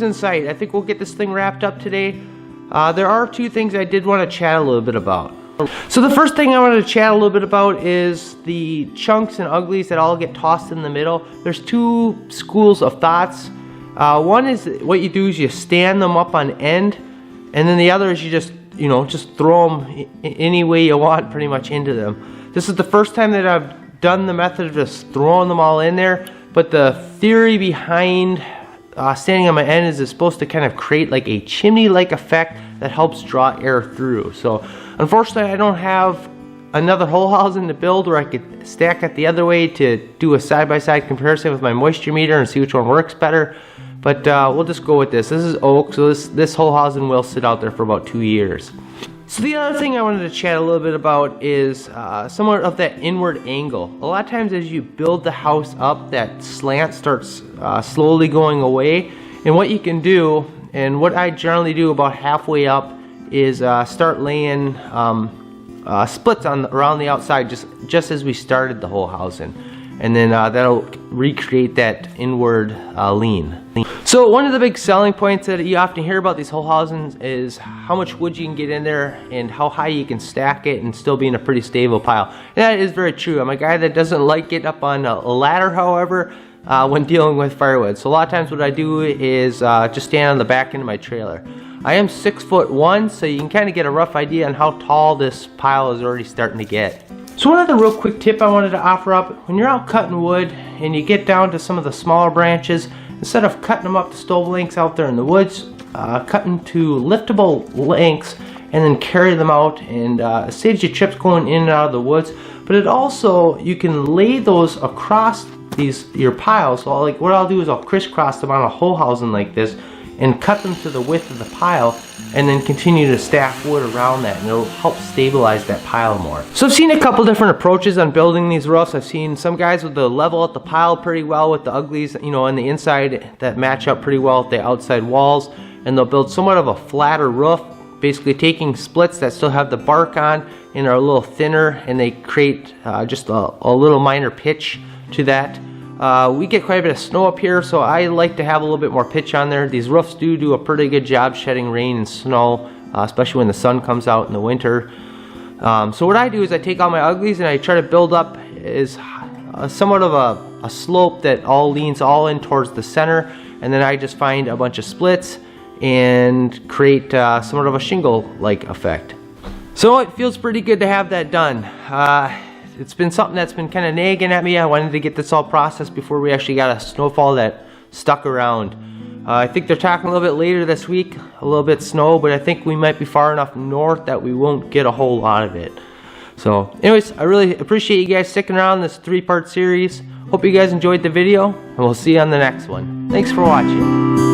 in sight. I think we'll get this thing wrapped up today. There are two things I did want to chat a little bit about. So the first thing I wanted to chat a little bit about is the chunks and uglies that all get tossed in the middle. There's two schools of thoughts. One is what you do is you stand them up on end, and then the other is you just throw them any way you want pretty much into them. This is the first time that I've done the method of just throwing them all in there, but the theory behind standing on my end is it's supposed to kind of create like a chimney-like effect that helps draw air through. So unfortunately I don't have another Holz Hausen to build where I could stack it the other way to do a side-by-side comparison with my moisture meter and see which one works better. But we'll just go with this. This is oak, so this Holz Hausen will sit out there for about 2 years. So the other thing I wanted to chat a little bit about is somewhat of that inward angle. A lot of times as you build the house up, that slant starts slowly going away. And what you can do, and what I generally do about halfway up, is start laying splits around the outside just as we started the Holz Hausen. And then that'll recreate that inward lean. So one of the big selling points that you often hear about these Holz Hausens is how much wood you can get in there and how high you can stack it and still be in a pretty stable pile. And that is very true. I'm a guy that doesn't like getting up on a ladder, however, when dealing with firewood. So a lot of times what I do is just stand on the back end of my trailer. I am 6'1", so you can kind of get a rough idea on how tall this pile is already starting to get. So one other real quick tip I wanted to offer up: when you're out cutting wood and you get down to some of the smaller branches, instead of cutting them up to stove lengths out there in the woods, cut them to liftable lengths and then carry them out, and it saves you trips going in and out of the woods. But it also, you can lay those across your piles. So like what I'll do is I'll crisscross them on a Holz Hausen like this and cut them to the width of the pile, and then continue to stack wood around that, and it'll help stabilize that pile more. So I've seen a couple different approaches on building these roofs. I've seen some guys with the level at the pile pretty well with the uglies, on the inside that match up pretty well with the outside walls, and they'll build somewhat of a flatter roof, basically taking splits that still have the bark on and are a little thinner, and they create just a little minor pitch to that. We get quite a bit of snow up here, so I like to have a little bit more pitch on there. These roofs do a pretty good job shedding rain and snow, especially when the sun comes out in the winter. So what I do is I take all my uglies and I try to build up is somewhat of a slope that all leans all in towards the center, and then I just find a bunch of splits and create somewhat of a shingle-like effect. So it feels pretty good to have that done. It's been something that's been kind of nagging at me. I wanted to get this all processed before we actually got a snowfall that stuck around. I think they're talking a little bit later this week, a little bit snow, but I think we might be far enough north that we won't get a whole lot of it. So anyways, I really appreciate you guys sticking around this 3-part series. Hope you guys enjoyed the video, and we'll see you on the next one. Thanks for watching.